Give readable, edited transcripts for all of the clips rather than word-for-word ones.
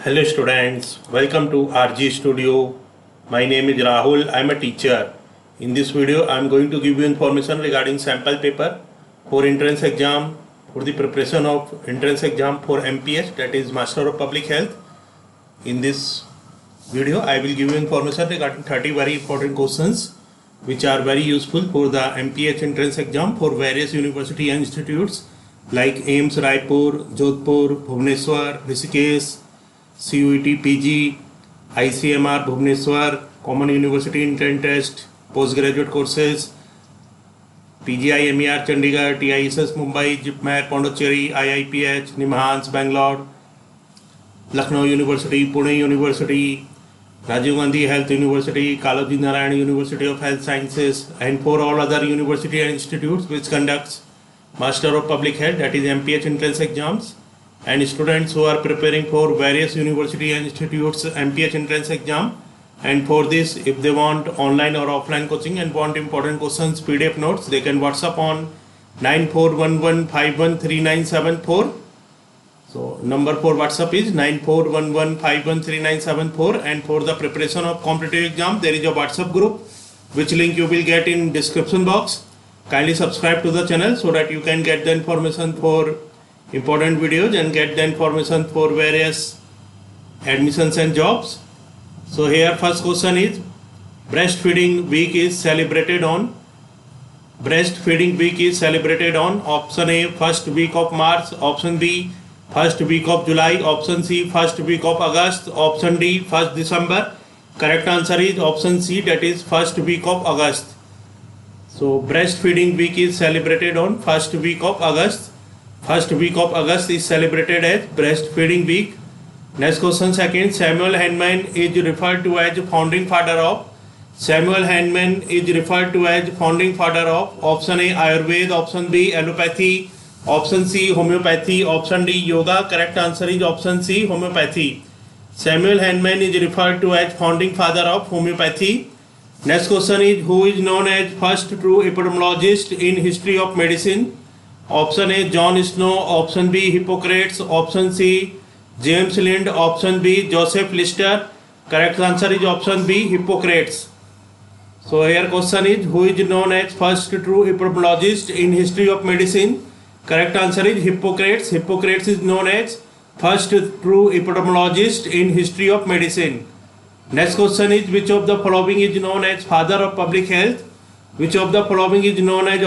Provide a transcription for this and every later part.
Hello students, welcome to RG Studio. My name is Rahul. I am a teacher. In this video I am going to give you information regarding sample paper for entrance exam, for the preparation of entrance exam for MPH, that is Master of Public Health. In this video I will give you information regarding 30 very important questions which are very useful for the MPH entrance exam for various university and institutes like AIIMS Raipur, Jodhpur, Bhubaneswar, Rishikesh, CUET PG, ICMR Bhubaneswar, Common University Entrance Test, postgraduate courses, PGI MER Chandigarh, TISS Mumbai, JIPMER Pondicherry, IIPH, NIMHANS Bangalore, Lucknow University, Pune University, Rajiv Gandhi Health University, Kaloji Narayan University of Health Sciences, and for all other university and institutes which conducts Master of Public Health, that is MPH entrance exams, and students who are preparing for various university and institutes MPH entrance exam. And for this, if they want online or offline coaching and want important questions PDF notes, they can WhatsApp on 9411513974. So number for WhatsApp is 9411513974. And for the preparation of competitive exam, there is a WhatsApp group which link you will get in description box. Kindly subscribe to the channel so that you can get the information for important videos and get the information for various admissions and jobs. So here first question is, breastfeeding week is celebrated on. Breastfeeding week is celebrated on option A, first week of March, option B, first week of July, option C, first week of August, option D, 1st December. Correct answer is option C, that is first week of August. So breastfeeding week is celebrated on first week of August. First week of August is celebrated as breastfeeding week. Next question second, Samuel Hahnemann is referred to as founding father of. Samuel Hahnemann is referred to as founding father of option A Ayurveda, option B allopathy, option C homeopathy, option D yoga. Correct answer is option C homeopathy. Samuel Hahnemann is referred to as founding father of homeopathy. Next question is, who is known as first true epidemiologist in history of medicine? Option A John Snow, option B Hippocrates, option C James Lind, option B Joseph Lister. Correct answer is option B Hippocrates. So here question is, who is known as first true epidemiologist in history of medicine? Correct answer is Hippocrates. Hippocrates is known as first true epidemiologist in history of medicine. Next question is, which of the following is known as father of public health? Which of the following is known as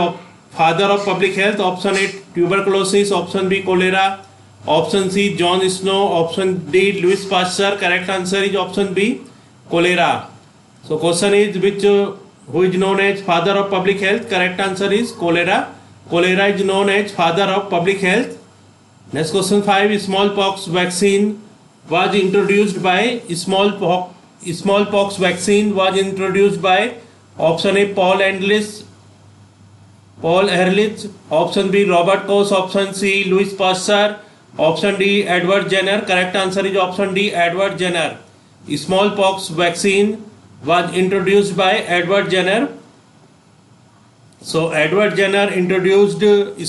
father of public health? Option A tuberculosis, option B cholera, option C John Snow, option D Louis Pasteur. Correct answer is option B cholera. So question is, who is known as father of public health? Correct answer is cholera. Cholera is known as father of public health. Next question 5, smallpox vaccine was introduced by smallpox vaccine was introduced by option A Paul Ehrlich, option B Robert Koch, option C Louis Pasteur, option D Edward Jenner. Correct answer is option D Edward Jenner. Smallpox vaccine was introduced by Edward Jenner. So Edward Jenner introduced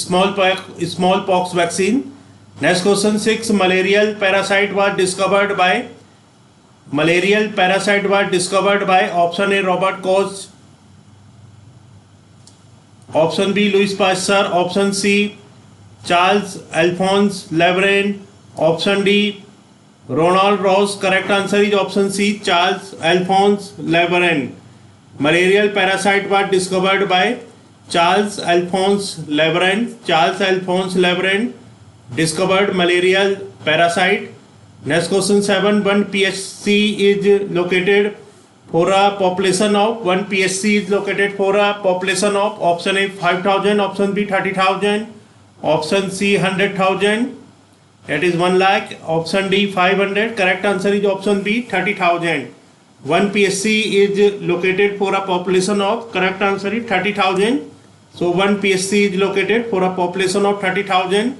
smallpox vaccine. Next question 6, malarial parasite was discovered by option A Robert Koch, option B Louis Pasteur, option C Charles Alphonse Lebrun, option D Ronald Ross. Correct answer is option C Charles Alphonse Lebrun. Malarial parasite was discovered by Charles Alphonse Lebrun. Charles Alphonse Lebrun discovered malarial parasite. Next question 7, one PSC is located for a population of option A 5,000, option B 30,000, option C 100,000, that is 1 lakh, option D 500. Correct answer is option B 30,000. One PSC is located for a population of, correct answer is 30,000. So one PSC is located for a population of 30,000.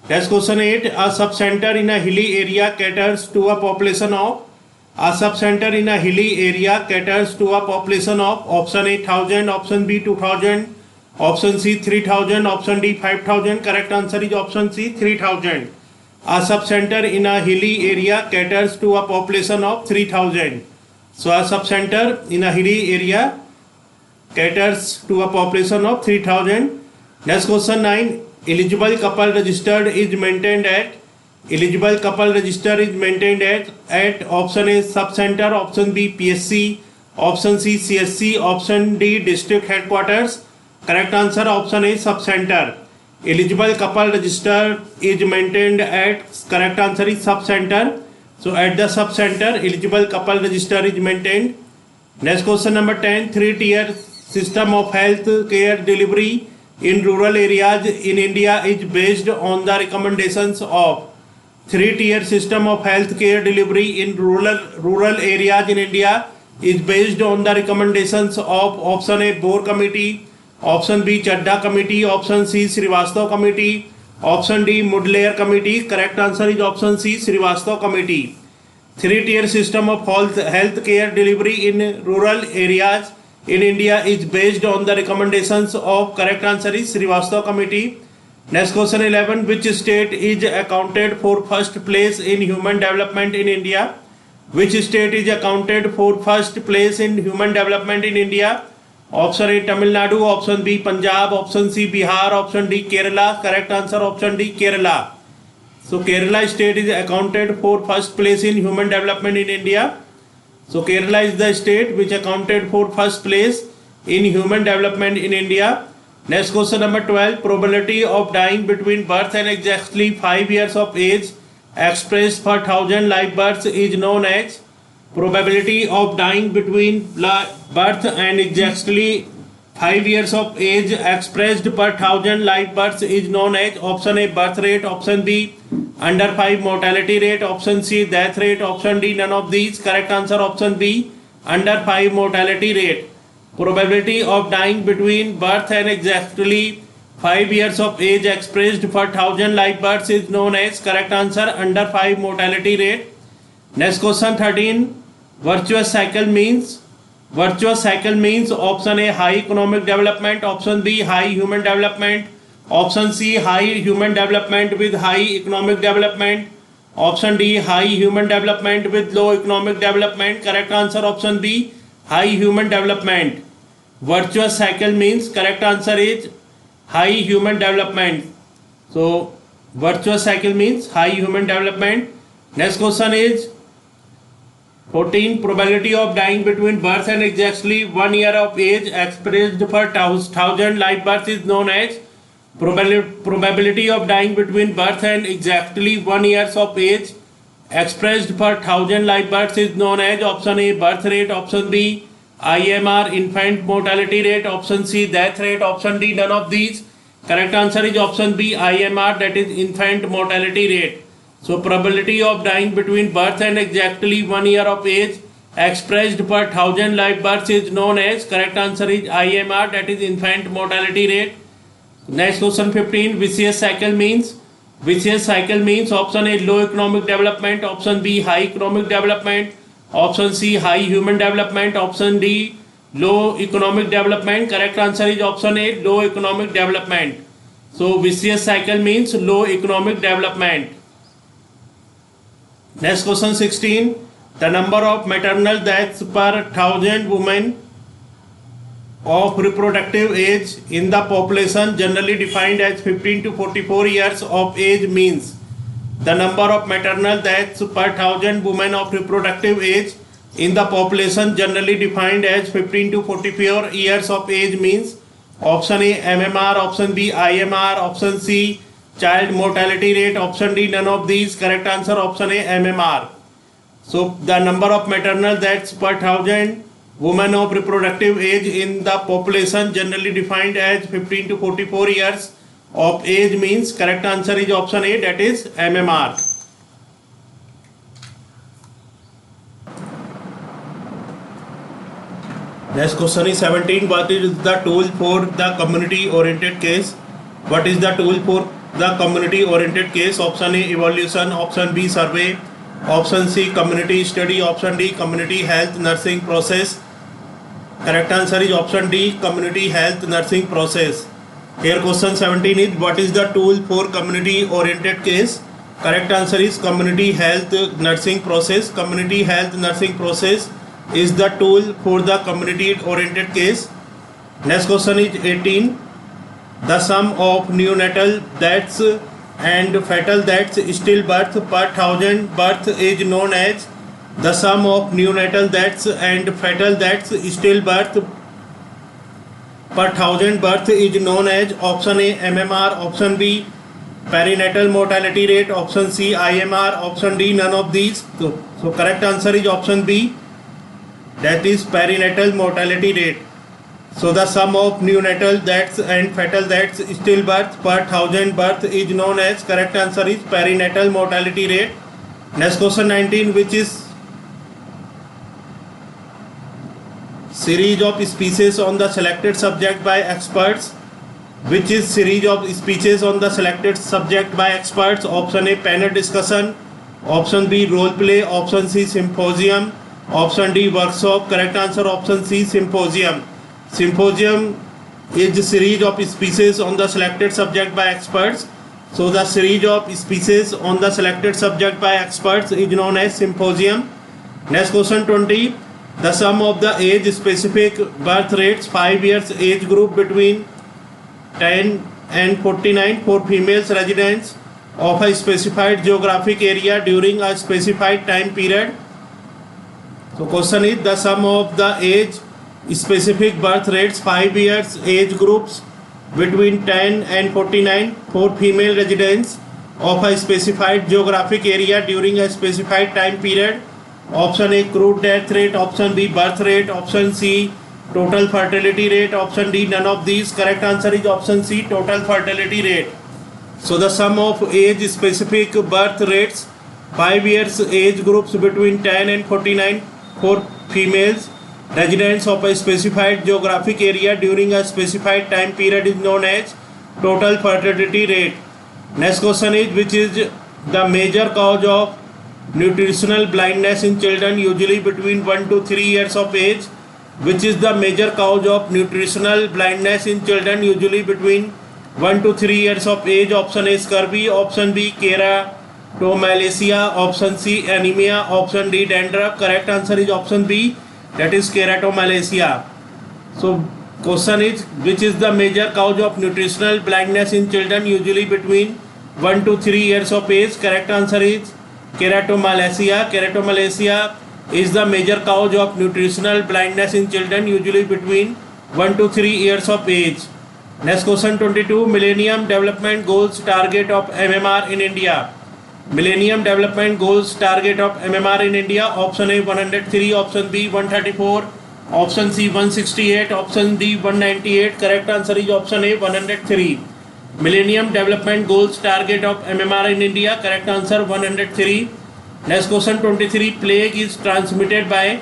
Next question 8, a sub-center in a hilly area caters to a population of. Option A 1,000, option B 2,000, option C 3,000, option D 5,000. Correct answer is option C 3,000. A sub-center in a hilly area caters to a population of 3,000. So a sub-center in a hilly area caters to a population of 3,000. Next question 9. Eligible couple registered is maintained at option A sub-center, option B PSC, option C CSC, option D district headquarters. Correct answer option A sub-center. Eligible couple registered is maintained at, correct answer is sub-center. So at the sub-center eligible couple register is maintained. Next question number 10. 3-tier system of health care delivery in rural areas in India is based on the recommendations of. 3-tier system of health care delivery in rural areas in India is based on the recommendations of option A Bohr committee, option B Chadha committee, option C Srivastava committee, option D Mudliar committee. Correct answer is option C Srivastava committee. 3-tier system of health care delivery in rural areas in India is based on the recommendations of, correct answer is Srivastava committee. Next question 11. Which state is accounted for first place in human development in India? Which state is accounted for first place in human development in India? Option A Tamil Nadu, option B Punjab, option C Bihar, option D Kerala. Correct answer option D Kerala. So Kerala state is accounted for first place in human development in India. So Kerala is the state which accounted for first place in human development in India. Next question number 12. Probability of dying between birth and exactly 5 years of age expressed per 1,000 live births is known as. Probability of dying between birth and exactly 5 years of age expressed per 1,000 live births is known as. Option A birth rate, option B under 5 mortality rate, option C death rate, option D none of these. Correct answer option B under 5 mortality rate. Probability of dying between birth and exactly 5 years of age expressed per 1,000 live births is known as, correct answer under 5 mortality rate. Next question 13. Virtuous cycle means option A high economic development, option B high human development, option C high human development with high economic development, option D high human development with low economic development. Correct answer option B high human development. Virtuous cycle means, correct answer is high human development. So virtuous cycle means high human development. Next question is 14. Probability of dying between birth and exactly 1 year of age expressed per 1,000 live births is known as. Probability of dying between birth and exactly 1 year of age expressed per 1,000 live births is known as. Option A birth rate, option B IMR infant mortality rate, option C death rate, option D none of these. Correct answer is option B IMR, that is infant mortality rate. So probability of dying between birth and exactly 1 year of age expressed per 1,000 live births is known as, correct answer is IMR, that is infant mortality rate. Next question 15. Vicious cycle means option A low economic development, option B high economic development, option C high human development, option D low economic development. Correct answer is option A low economic development. So vicious cycle means low economic development. Next question 16. The number of maternal deaths per 1,000 women of reproductive age in the population generally defined as 15 to 44 years of age means. The number of maternal deaths per 1,000 women of reproductive age in the population generally defined as 15 to 44 years of age means. Option A MMR, option B IMR, option C child mortality rate, option D none of these. Correct answer option A MMR. So the number of maternal deaths per 1,000 women of reproductive age in the population generally defined as 15 to 44 years of age means, correct answer is option A, that is MMR. Next question is 17. What is the tool for the community oriented case? What is the tool for the community oriented case? Option A evaluation, option B survey, option C community study, option D community health nursing process. Correct answer is option D community health nursing process. Here question 17 is what is the tool for community oriented case? Correct answer is community health nursing process. Community health nursing process is the tool for the community oriented case. Next question is 18. The sum of neonatal deaths and fetal deaths stillbirth per 1000 birth is known as. The sum of neonatal deaths and fetal deaths stillbirth per 1000 birth is known as. Option A MMR, option B perinatal mortality rate, option C IMR, option D none of these. So correct answer is option B, that is perinatal mortality rate. So the sum of neonatal deaths and fetal deaths stillbirth per 1000 birth is known as. Correct answer is perinatal mortality rate. Next question 19. Which is series of species on the selected subject by experts? Which is series of species on the selected subject by experts? Option A panel discussion, option B role play, option C symposium, option D workshop. Correct answer option C symposium. Symposium is the series of species on the selected subject by experts. So the series of species on the selected subject by experts is known as symposium. Next question 20. The sum of the age specific birth rates 5 years age group between 10 and 49 for females residents of a specified geographic area during a specified time period. So question is the sum of the age specific birth rates 5 years age groups between 10 and 49 for female residents of a specified geographic area during a specified time period. Option A crude death rate, option B birth rate, option C total fertility rate, option D none of these. Correct answer is option C total fertility rate. So the sum of age specific birth rates 5 years age groups between 10 and 49 for females residents of a specified geographic area during a specified time period is known as total fertility rate. Next question is which is the major cause of nutritional blindness in children usually between 1 to 3 years of age? Which is the major cause of nutritional blindness in children usually between 1 to 3 years of age? Option A scurvy, option B keratomalacia, option C anemia, option D dandruff. Correct answer is option B, that is keratomalacia. So question is which is the major cause of nutritional blindness in children usually between 1 to 3 years of age? Correct answer is keratomalacia. Keratomalacia is the major cause of nutritional blindness in children usually between 1 to 3 years of age. Next question 22. Millennium Development Goals target of MMR in India. Millennium Development Goals target of MMR in India. Option A 103, option B 134, option C 168, option D 198. Correct answer is option A 103. Millennium Development Goals target of MMR in India. Correct answer 103. Next question 23. Plague is transmitted by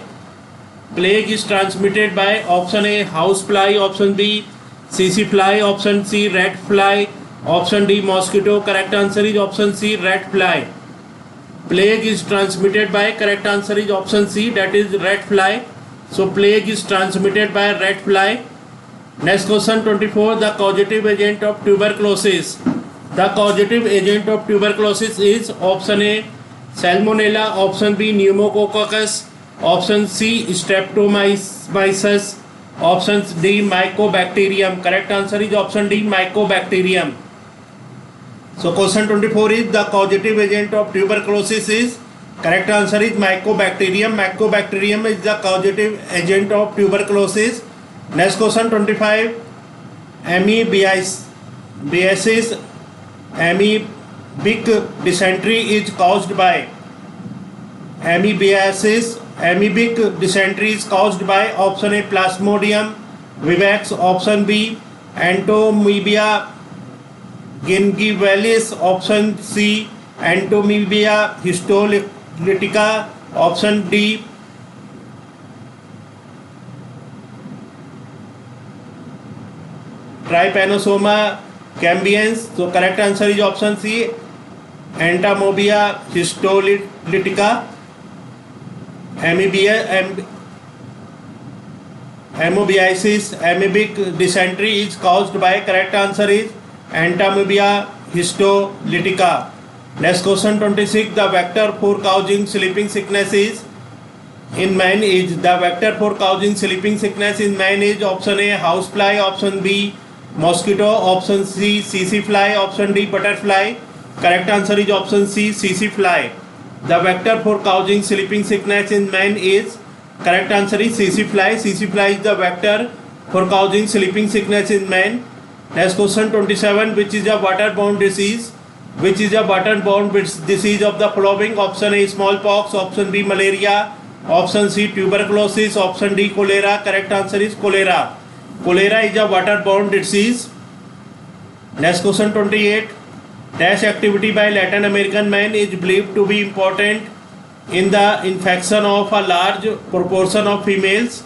option A house fly, option B CC fly, option C rat fly, option D mosquito. Correct answer is option C rat fly. Plague is transmitted by, correct answer is option C, that is rat fly. So plague is transmitted by rat fly. Next question 24. The causative agent of tuberculosis. The causative agent of tuberculosis is option A salmonella, option B pneumococcus, option C streptomyces, option D mycobacterium. Correct answer is option D mycobacterium. So question 24 is the causative agent of tuberculosis is, correct answer is mycobacterium. Mycobacterium is the causative agent of tuberculosis. Next question 25. Amoebiasis, amoebic dysentery is caused by. Amoebic dysentery is caused by option A Plasmodium vivax, option B Entomobia gingivalis, option C Entomobia histolytica, option D Trypanosoma cambiens. So correct answer is option C Entomobia histolytica. Amoebiasis, amoebic dysentery is caused by, correct answer is Entomobia histolytica. Next question 26. The vector for causing sleeping sickness is in man is the vector for causing sleeping sickness in man is option A housefly, option B mosquito, option C CC fly, option D butterfly. Correct answer is option C CC fly. The vector for causing sleeping sickness in man is correct answer is CC fly. CC fly is the vector for causing sleeping sickness in man. Next question 27. Which is a waterborne disease? Which is a waterborne disease of the following? Option A smallpox, option B malaria, option C tuberculosis, option D cholera. Correct answer is cholera. Cholera is a waterborne disease. Next question 28. Dash activity by Latin American man is believed to be important in the infection of a large proportion of females.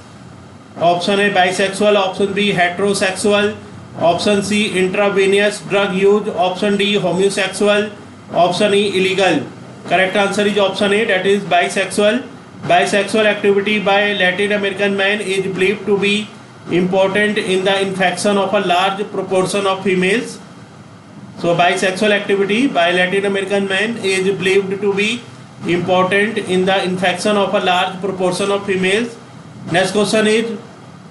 Option A bisexual, option B heterosexual, option C intravenous drug use, option D homosexual, option E illegal. Correct answer is option A, that is bisexual. Bisexual activity by Latin American man is believed to be important in the infection of a large proportion of females. So bisexual activity by Latin American man is believed to be important in the infection of a large proportion of females. Next question is,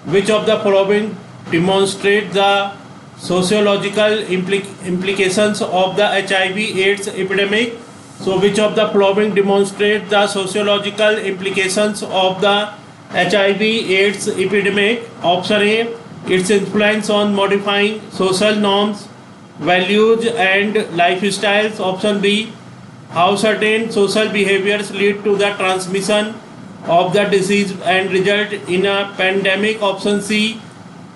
which of the following demonstrate the sociological implications of the HIV/AIDS epidemic? So which of the following demonstrate the sociological implications of the HIV/AIDS epidemic? Option A, its influence on modifying social norms, values and lifestyles. Option B, how certain social behaviors lead to the transmission of the disease and result in a pandemic. Option C,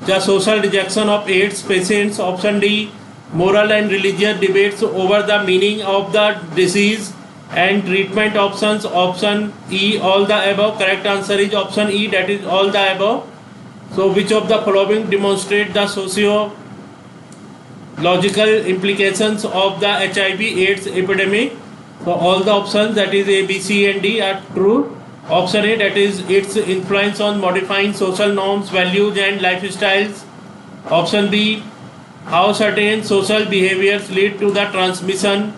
the social rejection of AIDS patients. Option D, moral and religious debates over the meaning of the disease and treatment options. Option E, all the above. Correct answer is option E, that is all the above. So which of the following demonstrate the sociological implications of the HIV/AIDS epidemic? So all the options, that is A, B, C and D, are true. Option A, that is its influence on modifying social norms, values and lifestyles. Option B, how certain social behaviors lead to the transmission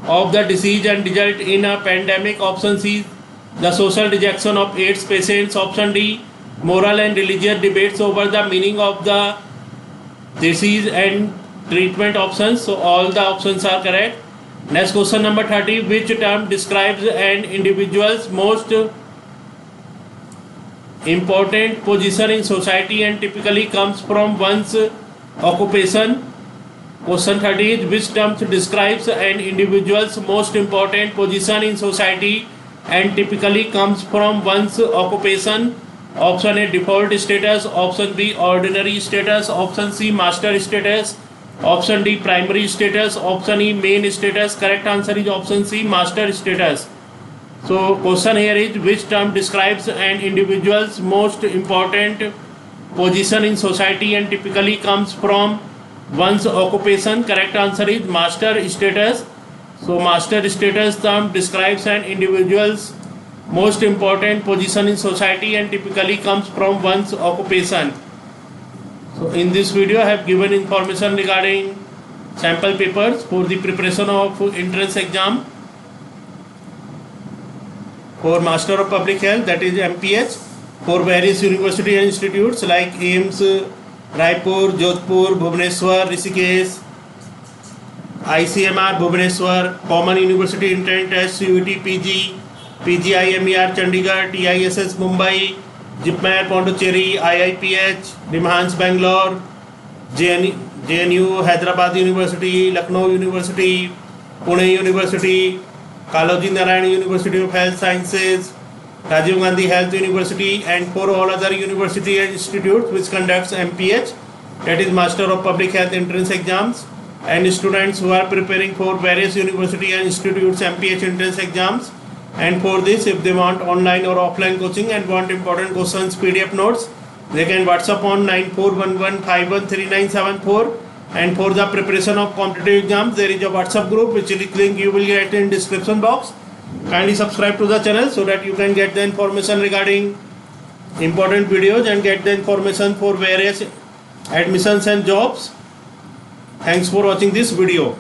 of the disease and result in a pandemic. Option C, the social rejection of AIDS patients. Option D, moral and religious debates over the meaning of the disease and treatment options. So all the options are correct. Next question number 30. Which term describes an individual's most important position in society and typically comes from one's occupation? Question 30 is, which term describes an individual's most important position in society and typically comes from one's occupation? Option A, default status. Option B, ordinary status. Option C, master status. Option D, primary status. Option E, main status. Correct answer is option C, master status. So question here is, which term describes an individual's most important position in society and typically comes from one's occupation? Correct answer is master status. So master status term describes an individual's most important position in society and typically comes from one's occupation. So in this video I have given information regarding sample papers for the preparation of entrance exam for Master of Public Health, that is MPH, for various university and institutes like AIIMS, Raipur, Jodhpur, Bhubaneswar, Rishikesh, ICMR Bhubaneswar, Common University Entrance Test, CUET PG, PGI-MER Chandigarh, TISS Mumbai, JIPMER Pondicherry, IIPH, NIMHANS Bangalore, JNU Hyderabad University, Lucknow University, Pune University, Kaloji Narayan University of Health Sciences, Rajiv Gandhi Health University, and for all other university and institutes which conducts MPH, that is Master of Public Health entrance exams, and students who are preparing for various university and institutes MPH entrance exams. And for this, if they want online or offline coaching and want important questions PDF notes, they can WhatsApp on 9411513974. And for the preparation of competitive exams, there is a WhatsApp group which link you will get in description box. Kindly subscribe to the channel so that you can get the information regarding important videos and get the information for various admissions and jobs. Thanks for watching this video.